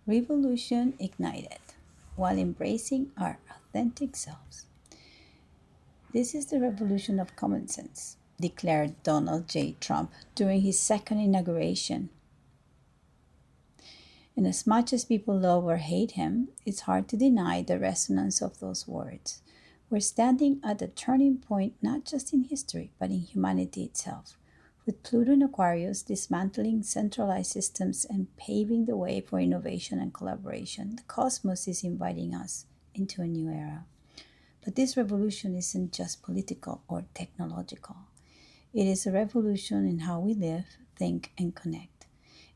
Revolution ignited while embracing our authentic selves. This is the revolution of common sense, declared Donald J. Trump during his second inauguration. And as much as people love or hate him, it's hard to deny the resonance of those words. We're standing at a turning point not just in history, but in humanity itself. With Pluto and Aquarius dismantling centralized systems and paving the way for innovation and collaboration, the cosmos is inviting us into a new era. But this revolution isn't just political or technological. It is a revolution in how we live, think, and connect.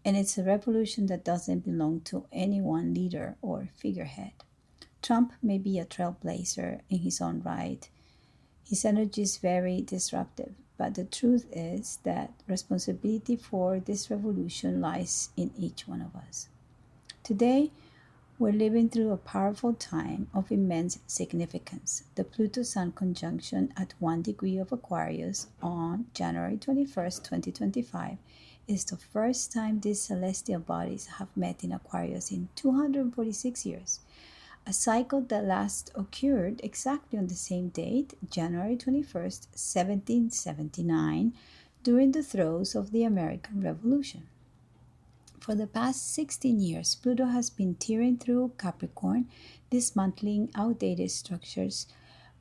And it's a revolution that doesn't belong to any one leader or figurehead. Trump may be a trailblazer in his own right. His energy is very disruptive, but the truth is that responsibility for this revolution lies in each one of us. Today, we're living through a powerful time of immense significance. The Pluto-Sun conjunction at 1 degree of Aquarius on January 21st, 2025 is the first time these celestial bodies have met in Aquarius in 246 years, a cycle that last occurred exactly on the same date, January 21st, 1779, during the throes of the American Revolution. For the past 16 years, Pluto has been tearing through Capricorn, dismantling outdated structures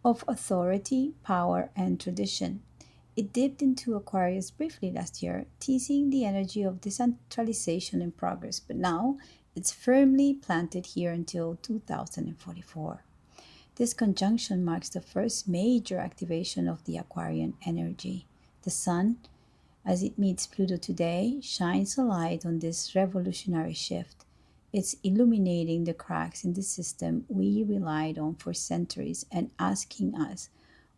of authority, power, and tradition. It dipped into Aquarius briefly last year, teasing the energy of decentralization in progress, but now it's firmly planted here until 2044. This conjunction marks the first major activation of the Aquarian energy. The Sun, as it meets Pluto today, shines a light on this revolutionary shift. It's illuminating the cracks in the system we relied on for centuries and asking us,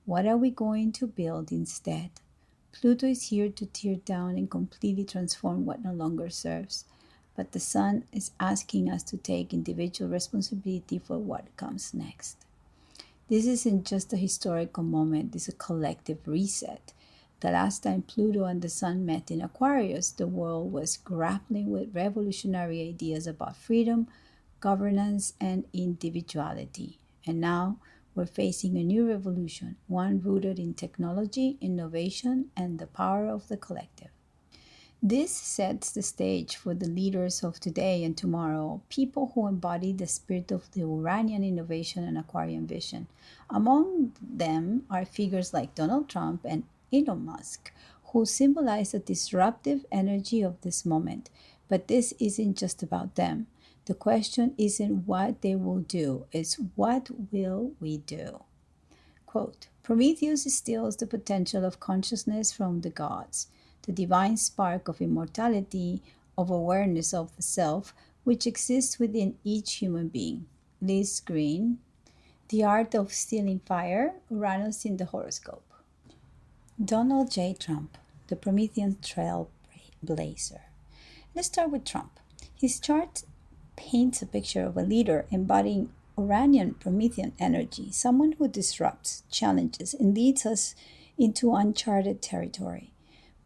what are we going to build instead? Pluto is here to tear down and completely transform what no longer serves. But the Sun is asking us to take individual responsibility for what comes next. This isn't just a historical moment, it's a collective reset. The last time Pluto and the Sun met in Aquarius, the world was grappling with revolutionary ideas about freedom, governance, and individuality. And now we're facing a new revolution, one rooted in technology, innovation, and the power of the collective. This sets the stage for the leaders of today and tomorrow, people who embody the spirit of the Uranian innovation and Aquarian vision. Among them are figures like Donald Trump and Elon Musk, who symbolize the disruptive energy of this moment. But this isn't just about them. The question isn't what they will do, it's what will we do? Quote, Prometheus steals the potential of consciousness from the gods, the divine spark of immortality, of awareness of the self, which exists within each human being. Liz Green, The Art of Stealing Fire, Uranus in the Horoscope. Donald J. Trump, the Promethean trailblazer. Let's start with Trump. His chart paints a picture of a leader embodying Uranian Promethean energy, someone who disrupts, challenges, and leads us into uncharted territory.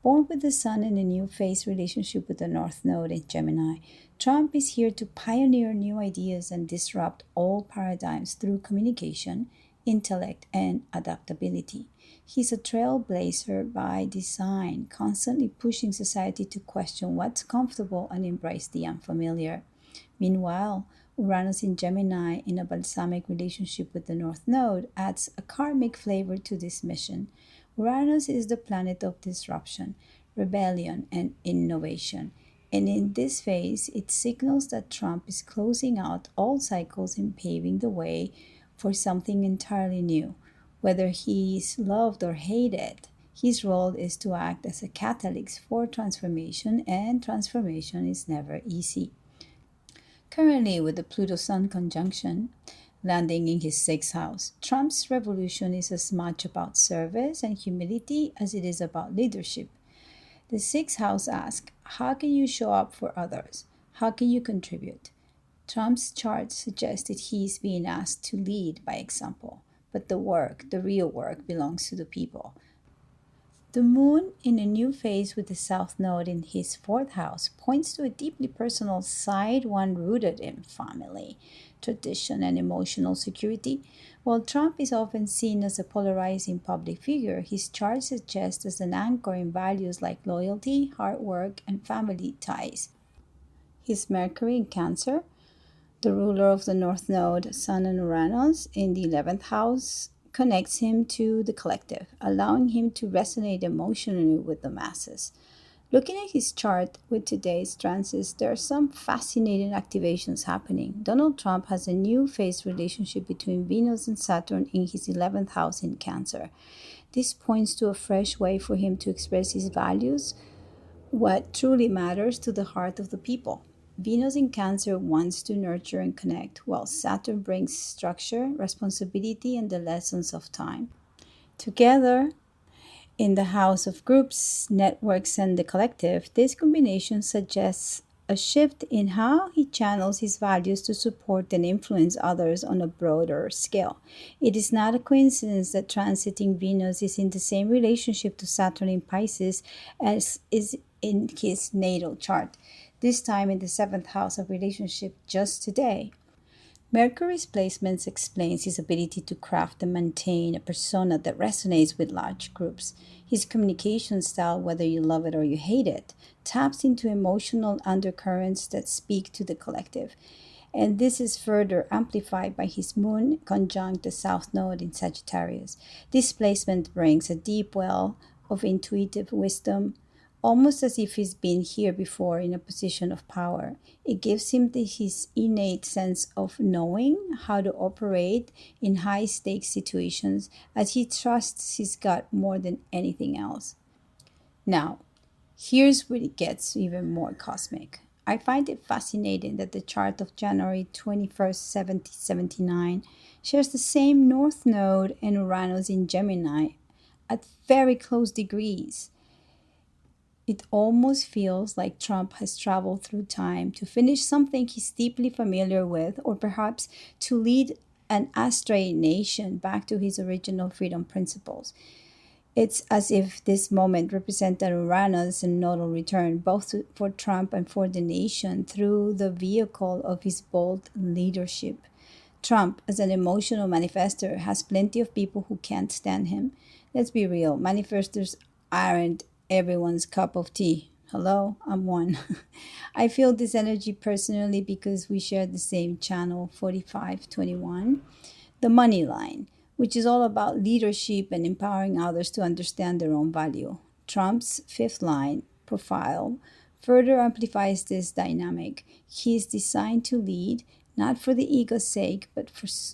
Born with the Sun in a new phase relationship with the North Node in Gemini, Trump is here to pioneer new ideas and disrupt old paradigms through communication, intellect, and adaptability. He's a trailblazer by design, constantly pushing society to question what's comfortable and embrace the unfamiliar. Meanwhile, Uranus in Gemini, in a balsamic relationship with the North Node, adds a karmic flavor to this mission. Uranus is the planet of disruption, rebellion, and innovation. And in this phase, it signals that Trump is closing out all cycles and paving the way for something entirely new. Whether he is loved or hated, his role is to act as a catalyst for transformation, and transformation is never easy. Currently, with the Pluto-Sun conjunction landing in his sixth house, Trump's revolution is as much about service and humility as it is about leadership. The sixth house asks, how can you show up for others? How can you contribute? Trump's chart suggests that he is being asked to lead by example, but the work, the real work, belongs to the people. The moon in a new phase with the south node in his fourth house points to a deeply personal side, one rooted in family, tradition, and emotional security. While Trump is often seen as a polarizing public figure, his chart suggests as an anchor in values like loyalty, hard work, and family ties. His Mercury in Cancer, the ruler of the North Node, Sun and Uranus, in the 11th house, connects him to the collective, allowing him to resonate emotionally with the masses. Looking at his chart with today's transits, there are some fascinating activations happening. Donald Trump has a new phase relationship between Venus and Saturn in his 11th house in Cancer. This points to a fresh way for him to express his values, what truly matters to the heart of the people. Venus in Cancer wants to nurture and connect, while Saturn brings structure, responsibility, and the lessons of time. Together, in the house of groups, networks, and the collective, this combination suggests a shift in how he channels his values to support and influence others on a broader scale. It is not a coincidence that transiting Venus is in the same relationship to Saturn in Pisces as is in his natal chart, this time in the seventh house of relationship just today. Mercury's placements explains his ability to craft and maintain a persona that resonates with large groups. His communication style, whether you love it or you hate it, taps into emotional undercurrents that speak to the collective. And this is further amplified by his moon conjunct the south node in Sagittarius. This placement brings a deep well of intuitive wisdom, almost as if he's been here before in a position of power. It gives him his innate sense of knowing how to operate in high stakes situations as he trusts his gut more than anything else. Now, here's where it gets even more cosmic. I find it fascinating that the chart of January 21st, 1779 shares the same North Node and Uranus in Gemini at very close degrees. It almost feels like Trump has traveled through time to finish something he's deeply familiar with, or perhaps to lead an astray nation back to his original freedom principles. It's as if this moment represented Uranus and nodal return, both for Trump and for the nation, through the vehicle of his bold leadership. Trump, as an emotional manifester, has plenty of people who can't stand him. Let's be real, manifestors aren't everyone's cup of tea. Hello, I'm one. I feel this energy personally because we share the same channel 4521, the money line, which is all about leadership and empowering others to understand their own value. Trump's fifth line profile further amplifies this dynamic. He is designed to lead, not for the ego's sake, but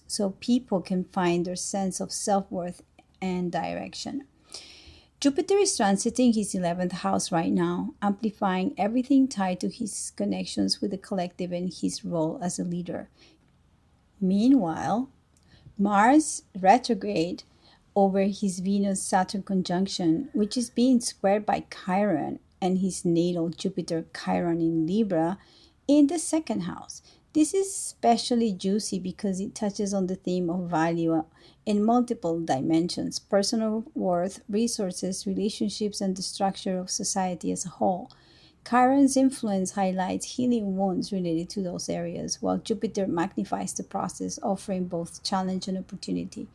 so people can find their sense of self worth and direction. Jupiter is transiting his 11th house right now, amplifying everything tied to his connections with the collective and his role as a leader. Meanwhile, Mars retrograde over his Venus Saturn conjunction, which is being squared by Chiron and his natal Jupiter Chiron in Libra in the second house. This is especially juicy because it touches on the theme of value in multiple dimensions: personal worth, resources, relationships, and the structure of society as a whole. Chiron's influence highlights healing wounds related to those areas, while Jupiter magnifies the process, offering both challenge and opportunity.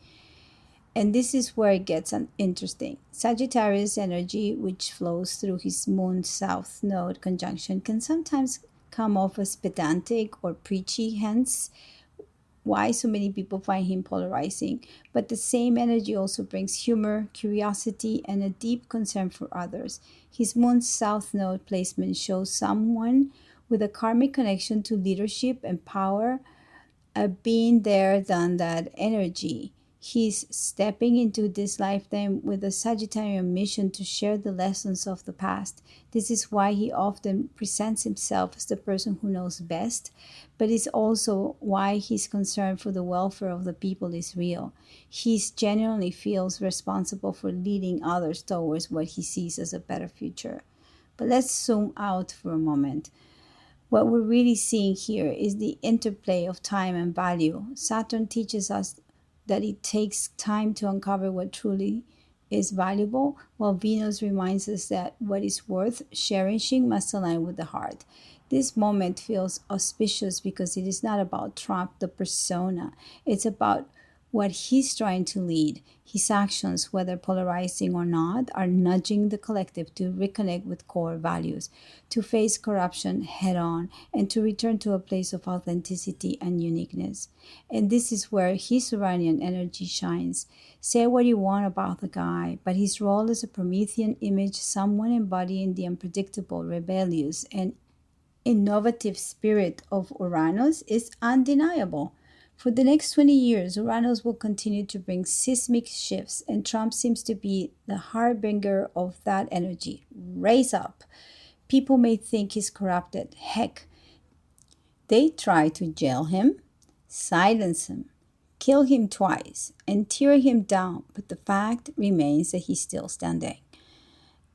And this is where it gets interesting. Sagittarius energy, which flows through his moon south node conjunction, can sometimes come off as pedantic or preachy, hence why so many people find him polarizing. But the same energy also brings humor, curiosity, and a deep concern for others. His moon's south node placement shows someone with a karmic connection to leadership and power, a been there, done that energy. He's stepping into this lifetime with a Sagittarian mission to share the lessons of the past. This is why he often presents himself as the person who knows best, but it's also why his concern for the welfare of the people is real. He genuinely feels responsible for leading others towards what he sees as a better future. But let's zoom out for a moment. What we're really seeing here is the interplay of time and value. Saturn teaches us that it takes time to uncover what truly is valuable, while Venus reminds us that what is worth cherishing must align with the heart. This moment feels auspicious because it is not about Trump, the persona. It's about what he's trying to lead. His actions, whether polarizing or not, are nudging the collective to reconnect with core values, to face corruption head on, and to return to a place of authenticity and uniqueness. And this is where his Uranian energy shines. Say what you want about the guy, but his role as a Promethean image, someone embodying the unpredictable, rebellious, and innovative spirit of Uranus is undeniable. For the next 20 years, Uranus will continue to bring seismic shifts, and Trump seems to be the harbinger of that energy. Raise up. People may think he's corrupted. Heck, they try to jail him, silence him, kill him twice, and tear him down, but the fact remains that he's still standing.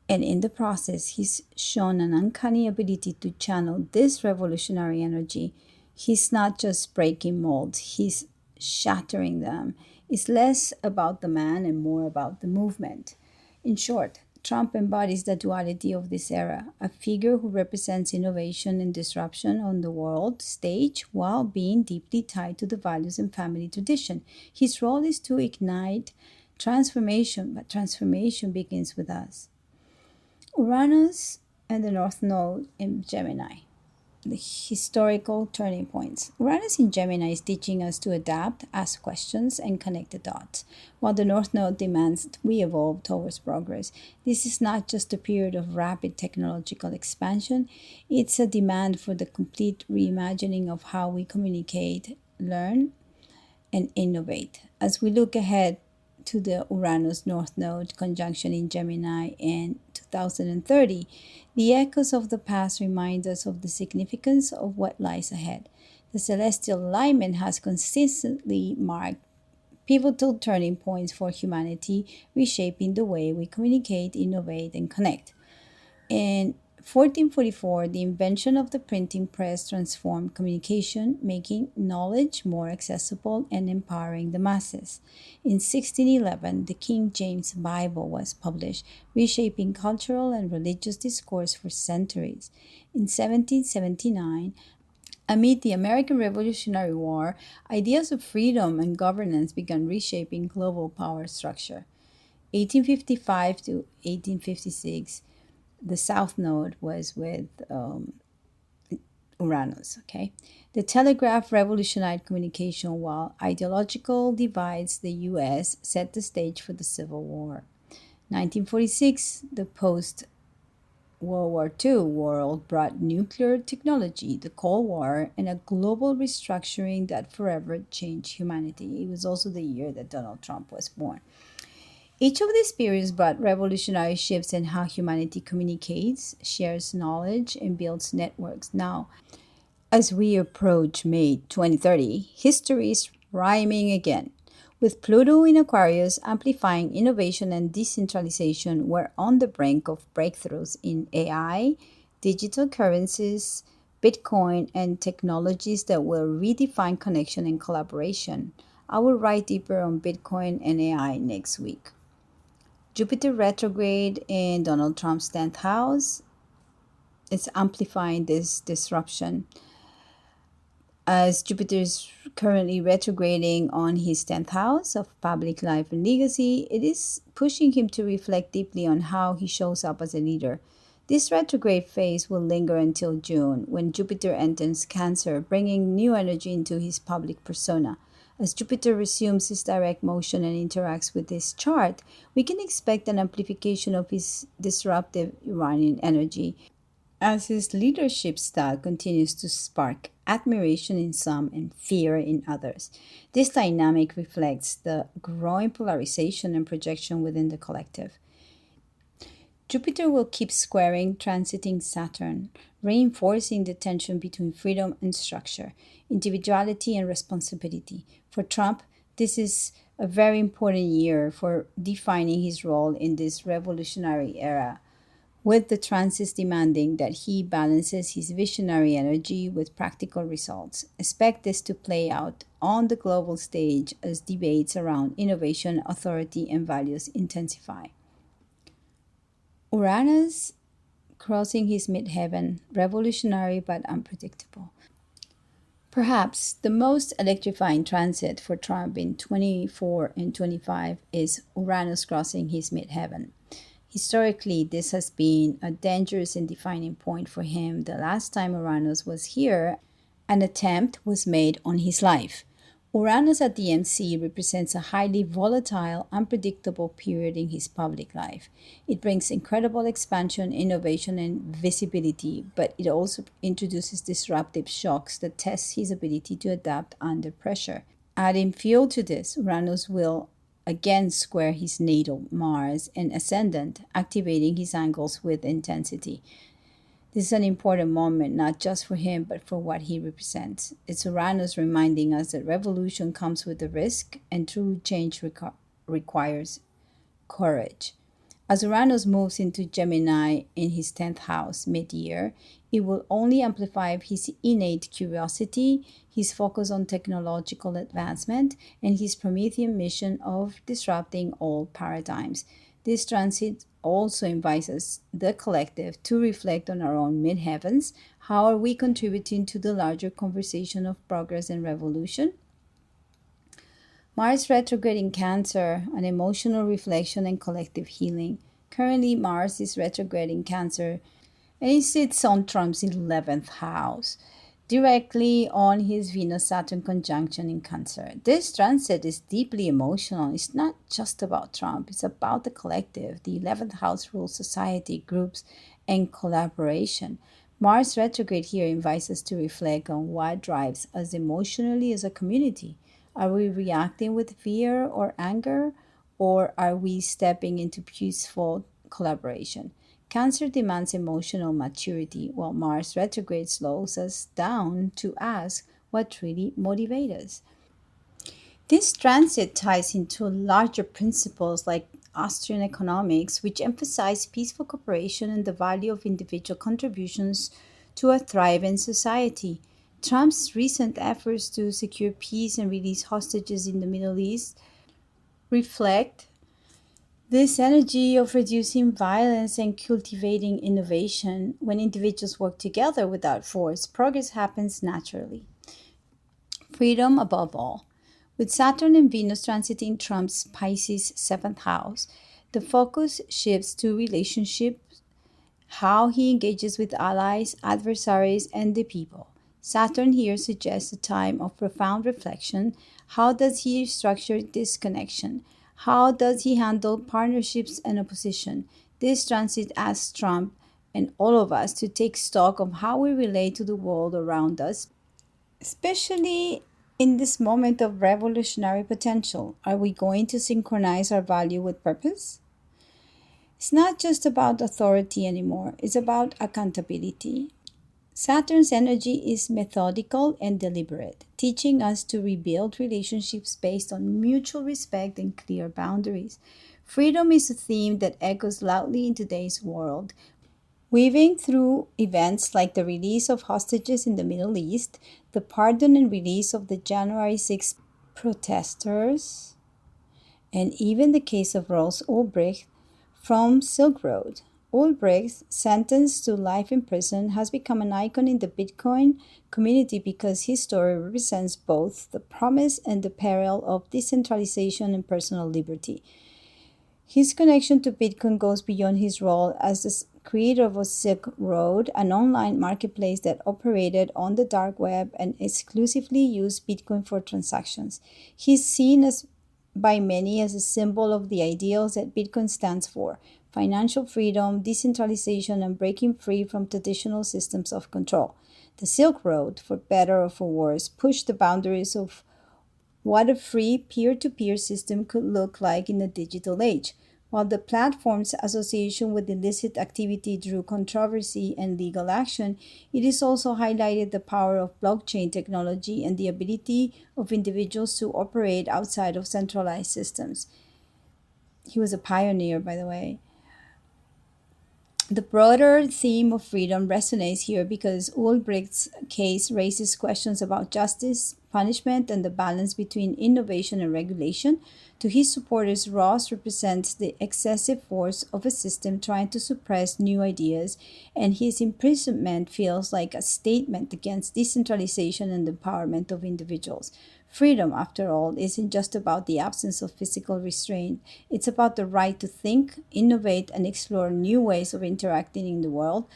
And in the process, he's shown an uncanny ability to channel this revolutionary energy. He's not just breaking molds, he's shattering them. It's less about the man and more about the movement. In short, Trump embodies the duality of this era, a figure who represents innovation and disruption on the world stage while being deeply tied to the values and family tradition. His role is to ignite transformation, but transformation begins with us. Uranus and the North Node in Gemini. The historical turning points. Uranus in Gemini is teaching us to adapt, ask questions, and connect the dots, while the North Node demands that we evolve towards progress. This is not just a period of rapid technological expansion, it's a demand for the complete reimagining of how we communicate, learn, and innovate. As we look ahead to the Uranus North Node conjunction in Gemini in 2030, the echoes of the past remind us of the significance of what lies ahead. The celestial alignment has consistently marked pivotal turning points for humanity, reshaping the way we communicate, innovate, and connect. In 1444, the invention of the printing press transformed communication, making knowledge more accessible and empowering the masses. In 1611, the King James Bible was published, reshaping cultural and religious discourse for centuries. In 1779, amid the American Revolutionary War, ideas of freedom and governance began reshaping global power structure. 1855 to 1856, the south node was with Uranus. Okay, the telegraph revolutionized communication, while ideological divides the U.S. set the stage for the Civil War. 1946, the post World War II world brought nuclear technology, the Cold War, and a global restructuring that forever changed humanity. It was also the year that Donald Trump was born. Each of these periods brought revolutionary shifts in how humanity communicates, shares knowledge, and builds networks. Now, as we approach May 2030, history is rhyming again. With Pluto in Aquarius amplifying innovation and decentralization, we're on the brink of breakthroughs in AI, digital currencies, Bitcoin, and technologies that will redefine connection and collaboration. I will write deeper on Bitcoin and AI next week. Jupiter retrograde in Donald Trump's 10th house. It's amplifying this disruption. As Jupiter is currently retrograding on his 10th house of public life and legacy, it is pushing him to reflect deeply on how he shows up as a leader. This retrograde phase will linger until June, when Jupiter enters Cancer, bringing new energy into his public persona. As Jupiter resumes his direct motion and interacts with this chart, we can expect an amplification of his disruptive Uranian energy, as his leadership style continues to spark admiration in some and fear in others. This dynamic reflects the growing polarization and projection within the collective. Jupiter will keep squaring, transiting Saturn, reinforcing the tension between freedom and structure, individuality and responsibility. For Trump, this is a very important year for defining his role in this revolutionary era. with the transits demanding that he balances his visionary energy with practical results. Expect this to play out on the global stage as debates around innovation, authority, and values intensify. Uranus crossing his midheaven, revolutionary but unpredictable. Perhaps the most electrifying transit for Trump in 24 and 25 is Uranus crossing his midheaven. Historically, this has been a dangerous and defining point for him. The last time Uranus was here, an attempt was made on his life. Uranus at the MC represents a highly volatile, unpredictable period in his public life. It brings incredible expansion, innovation, and visibility, but it also introduces disruptive shocks that test his ability to adapt under pressure. Adding fuel to this, Uranus will again square his natal Mars and ascendant, activating his angles with intensity. This is an important moment not just for him but for what he represents. It's Uranus reminding us that revolution comes with a risk and true change requires courage. As Uranus moves into Gemini in his 10th house mid year, it will only amplify his innate curiosity, his focus on technological advancement, and his Promethean mission of disrupting all paradigms. This transit also invites us, the collective, to reflect on our own midheavens. How are we contributing to the larger conversation of progress and revolution? Mars retrograde in Cancer, an emotional reflection and collective healing. Currently, Mars is retrograde in Cancer and it sits on Trump's 11th house, directly on his Venus Saturn conjunction in Cancer. This transit is deeply emotional. It's not just about Trump, it's about the collective. The 11th house rules society, groups, and collaboration. Mars retrograde here invites us to reflect on what drives us emotionally as a community. Are we reacting with fear or anger, or are we stepping into peaceful collaboration? Cancer demands emotional maturity, while Mars retrograde slows us down to ask what really motivates us. This transit ties into larger principles like Austrian economics, which emphasize peaceful cooperation and the value of individual contributions to a thriving society. Trump's recent efforts to secure peace and release hostages in the Middle East reflect this energy of reducing violence and cultivating innovation. When individuals work together without force, progress happens naturally. Freedom above all. With Saturn and Venus transiting Trump's Pisces 7th house, the focus shifts to relationships, how he engages with allies, adversaries, and the people. Saturn here suggests a time of profound reflection. How does he structure this connection? How does he handle partnerships and opposition? This transit asks Trump and all of us to take stock of how we relate to the world around us, especially in this moment of revolutionary potential. Are we going to synchronize our value with purpose? It's not just about authority anymore, it's about accountability. Saturn's energy is methodical and deliberate, teaching us to rebuild relationships based on mutual respect and clear boundaries. Freedom is a theme that echoes loudly in today's world, weaving through events like the release of hostages in the Middle East, the pardon and release of the January 6 protesters, and even the case of Rose Ulbricht from Silk Road. Ulbricht, sentenced to life in prison, has become an icon in the Bitcoin community because his story represents both the promise and the peril of decentralization and personal liberty. His connection to Bitcoin goes beyond his role as the creator of Silk Road, an online marketplace that operated on the dark web and exclusively used Bitcoin for transactions. He's seen as by many as a symbol of the ideals that Bitcoin stands for: financial freedom, decentralization, and breaking free from traditional systems of control. The Silk Road, for better or for worse, pushed the boundaries of what a free peer to peer system could look like in the digital age. While the platform's association with illicit activity drew controversy and legal action, it has also highlighted the power of blockchain technology and the ability of individuals to operate outside of centralized systems. He was a pioneer, by the way. The broader theme of freedom resonates here because Ulbricht's case raises questions about justice, punishment, and the balance between innovation and regulation. To his supporters, Ross represents the excessive force of a system trying to suppress new ideas, and his imprisonment feels like a statement against decentralization and the empowerment of individuals. Freedom, after all, isn't just about the absence of physical restraint. It's about the right to think, innovate, and explore new ways of interacting in the world,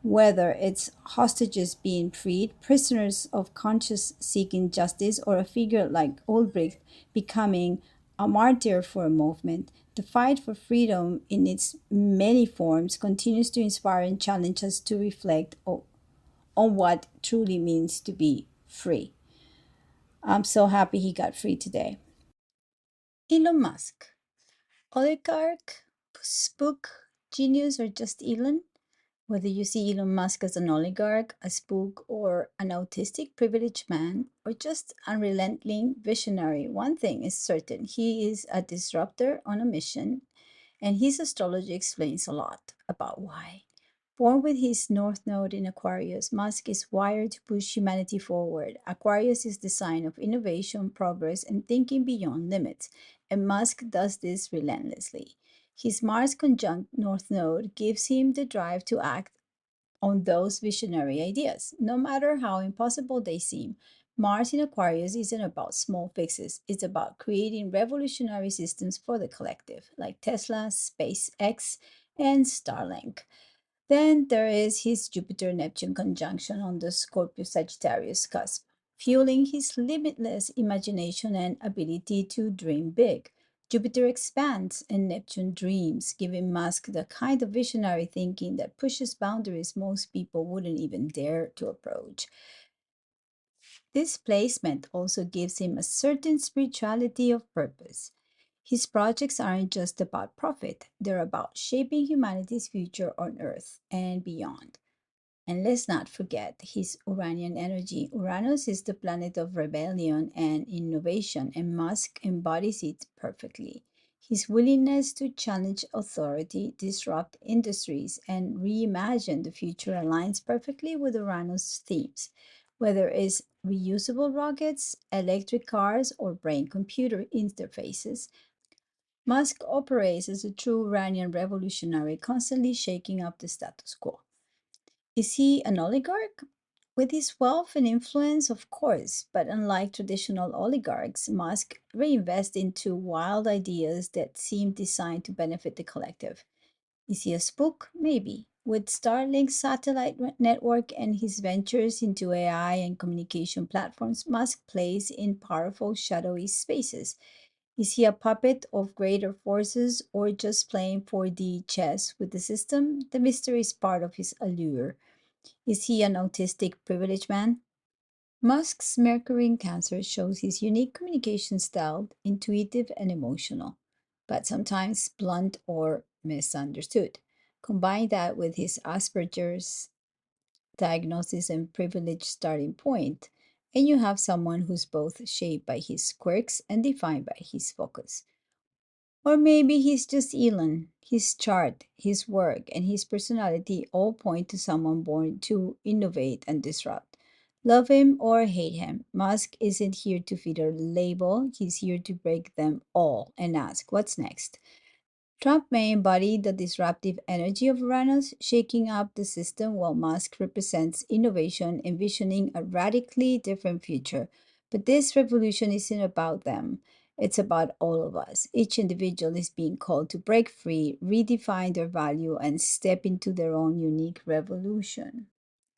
whether it's hostages being freed, prisoners of conscience seeking justice, or a figure like Ulbricht becoming a martyr for a movement. The fight for freedom in its many forms continues to inspire and challenge us to reflect on what truly means to be free. I'm so happy he got free today. Elon Musk, oligarch, spook, genius, or just Elon? Whether you see Elon Musk as an oligarch, a spook, or an autistic privileged man, or just unrelenting visionary, one thing is certain: he is a disruptor on a mission, and his astrology explains a lot about why. Born with his North Node in Aquarius, Musk is wired to push humanity forward. Aquarius is the sign of innovation, progress, and thinking beyond limits, and Musk does this relentlessly. His Mars conjunct North Node gives him the drive to act on those visionary ideas, no matter how impossible they seem. Mars in Aquarius isn't about small fixes, it's about creating revolutionary systems for the collective, like Tesla, SpaceX, and Starlink. Then there is his Jupiter Neptune conjunction on the Scorpio Sagittarius cusp, fueling his limitless imagination and ability to dream big. Jupiter expands and Neptune dreams, giving Musk the kind of visionary thinking that pushes boundaries most people wouldn't even dare to approach. This placement also gives him a certain spirituality of purpose. His projects aren't just about profit, they're about shaping humanity's future on Earth and beyond. And let's not forget his Uranian energy. Uranus is the planet of rebellion and innovation, and Musk embodies it perfectly. His willingness to challenge authority, disrupt industries, and reimagine the future aligns perfectly with Uranus' themes, whether it's reusable rockets, electric cars, or brain computer interfaces. Musk operates as a true Iranian revolutionary, constantly shaking up the status quo. Is he an oligarch? With his wealth and influence, of course, but unlike traditional oligarchs, Musk reinvests into wild ideas that seem designed to benefit the collective. Is he a spook? Maybe. With Starlink's satellite network and his ventures into AI and communication platforms, Musk plays in powerful, shadowy spaces. Is he a puppet of greater forces or just playing 4D chess with the system? The mystery is part of his allure. Is he an autistic privileged man? Musk's Mercury in Cancer shows his unique communication style, intuitive and emotional, but sometimes blunt or misunderstood. Combine that with his Asperger's diagnosis and privileged starting point, and you have someone who's both shaped by his quirks and defined by his focus. Or maybe he's just Elon. His chart, his work, and his personality all point to someone born to innovate and disrupt. Love him or hate him, Musk isn't here to fit a label, he's here to break them all and ask, what's next? Trump may embody the disruptive energy of Uranus, shaking up the system, while Musk represents innovation, envisioning a radically different future. But this revolution isn't about them, it's about all of us. Each individual is being called to break free, redefine their value, and step into their own unique revolution.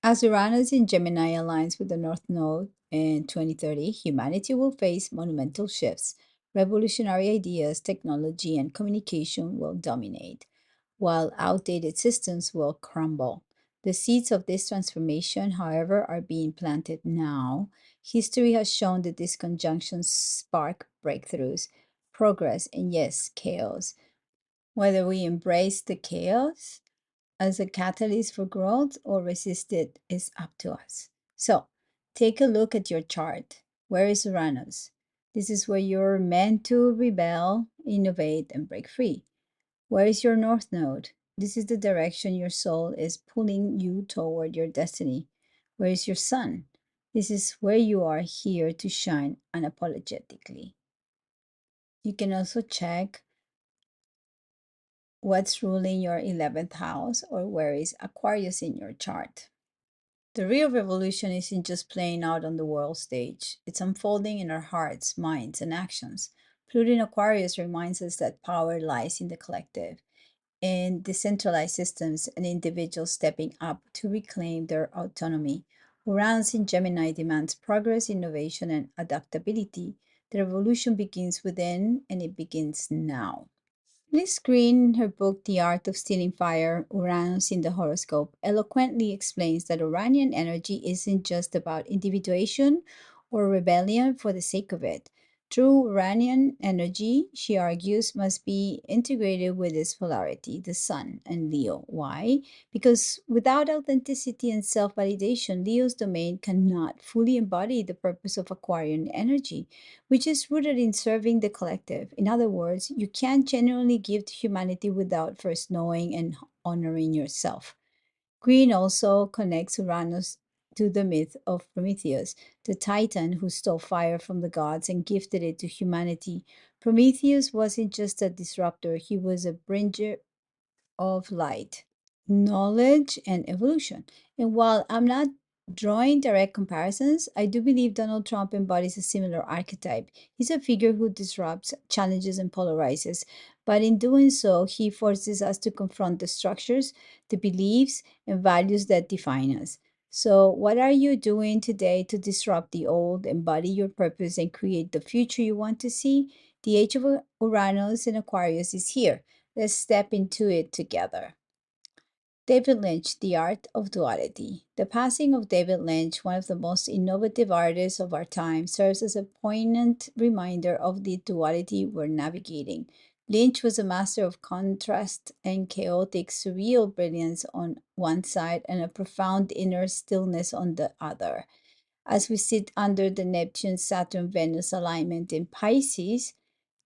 As Uranus in Gemini aligns with the North Node in 2030, humanity will face monumental shifts. Revolutionary ideas, technology, and communication will dominate, while outdated systems will crumble. The seeds of this transformation, however, are being planted now. History has shown that these conjunctions spark breakthroughs, progress, and yes, chaos. Whether we embrace the chaos as a catalyst for growth or resist it is up to us. So, take a look at your chart. Where is Uranus? This is where you're meant to rebel, innovate, and break free. Where is your North Node? This is the direction your soul is pulling you toward your destiny. Where is your sun? This is where you are here to shine unapologetically. You can also check what's ruling your 11th house or where is Aquarius in your chart. The real revolution isn't just playing out on the world stage, it's unfolding in our hearts, minds, and actions. Pluto in Aquarius reminds us that power lies in the collective, in decentralized systems and individuals stepping up to reclaim their autonomy. Uranus in Gemini demands progress, innovation, and adaptability. The revolution begins within, and it begins now. Liz Green, in her book The Art of Stealing Fire, Uranus in the Horoscope, eloquently explains that Uranian energy isn't just about individuation or rebellion for the sake of it. True Uranian energy, she argues, must be integrated with its polarity, the Sun and Leo. Why? Because without authenticity and self validation, Leo's domain cannot fully embody the purpose of Aquarian energy, which is rooted in serving the collective. In other words, you can't genuinely give to humanity without first knowing and honoring yourself. Green also connects Uranus to the myth of Prometheus, the titan who stole fire from the gods and gifted it to humanity. Prometheus wasn't just a disruptor, he was a bringer of light, knowledge, and evolution. And while I'm not drawing direct comparisons, I do believe Donald Trump embodies a similar archetype. He's a figure who disrupts, challenges, and polarizes. But in doing so, he forces us to confront the structures, the beliefs, and values that define us. So, what are you doing today to disrupt the old, embody your purpose, and create the future you want to see? The age of Uranus and Aquarius is here. Let's step into it together. David Lynch, The Art of Duality. The passing of David Lynch, one of the most innovative artists of our time, serves as a poignant reminder of the duality we're navigating. Lynch was a master of contrast and chaotic, surreal brilliance on one side and a profound inner stillness on the other. As we sit under the Neptune Saturn Venus alignment in Pisces,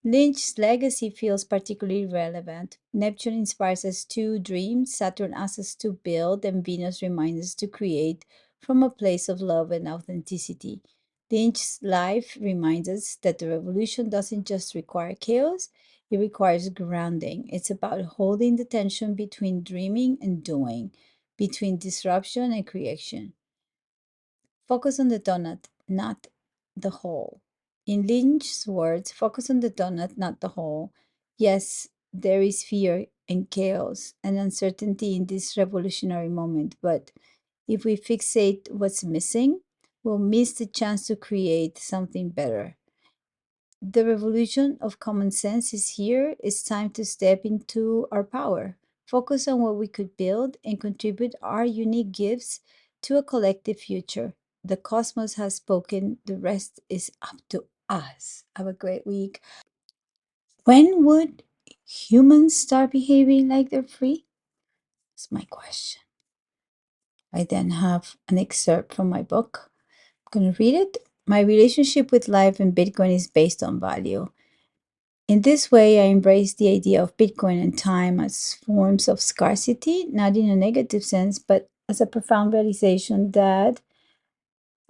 Lynch's legacy feels particularly relevant. Neptune inspires us to dream, Saturn asks us to build, and Venus reminds us to create from a place of love and authenticity. Lynch's life reminds us that the revolution doesn't just require chaos, it requires grounding. It's about holding the tension between dreaming and doing, between disruption and creation. Focus on the donut, not the hole. In Lynch's words, focus on the donut, not the hole. Yes, there is fear and chaos and uncertainty in this revolutionary moment, but if we fixate what's missing, we'll miss the chance to create something better. The revolution of common sense is here. It's time to step into our power, focus on what we could build, and contribute our unique gifts to a collective future. The cosmos has spoken, the rest is up to us. Have a great week. When would humans start behaving like they're free? That's my question. I then have an excerpt from my book. I'm going to read it. My relationship with life and Bitcoin is based on value. In this way, I embrace the idea of Bitcoin and time as forms of scarcity, not in a negative sense, but as a profound realization that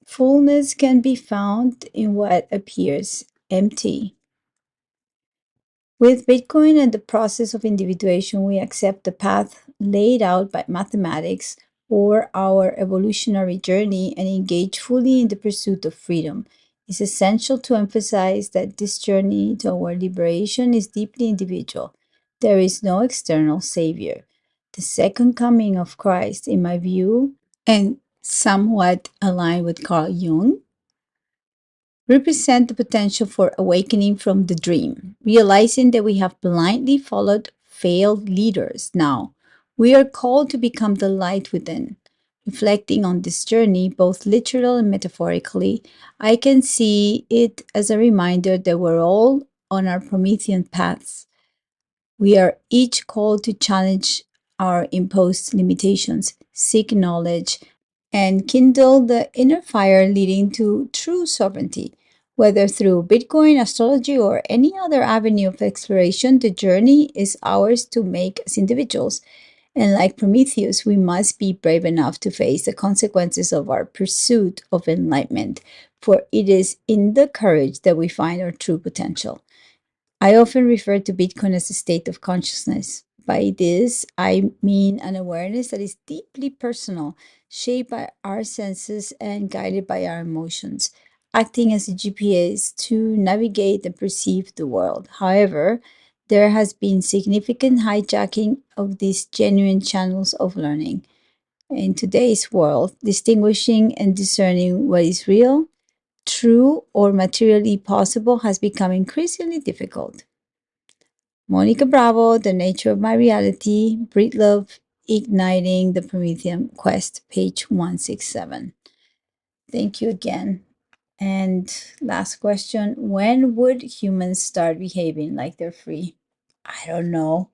fullness can be found in what appears empty. With Bitcoin and the process of individuation, we accept the path laid out by mathematics or our evolutionary journey and engage fully in the pursuit of freedom. It's essential to emphasize that this journey toward liberation is deeply individual. There is no external savior. The second coming of Christ, in my view, and somewhat aligned with Carl Jung, represent the potential for awakening from the dream, realizing that we have blindly followed failed leaders. Now, we are called to become the light within. Reflecting on this journey, both literal and metaphorically, I can see it as a reminder that we're all on our Promethean paths. We are each called to challenge our imposed limitations, seek knowledge, and kindle the inner fire leading to true sovereignty. Whether through Bitcoin, astrology, or any other avenue of exploration, the journey is ours to make as individuals. And like Prometheus, we must be brave enough to face the consequences of our pursuit of enlightenment, for it is in the courage that we find our true potential. I often refer to Bitcoin as a state of consciousness. By this, I mean an awareness that is deeply personal, shaped by our senses and guided by our emotions, acting as a GPS to navigate and perceive the world. However, there has been significant hijacking of these genuine channels of learning. In today's world, distinguishing and discerning what is real, true, or materially possible has become increasingly difficult. Monica Bravo, The Nature of My Reality, Breedlove, Igniting the Promethean Quest, page 167. Thank you again. And last question, when would humans start behaving like they're free? I don't know.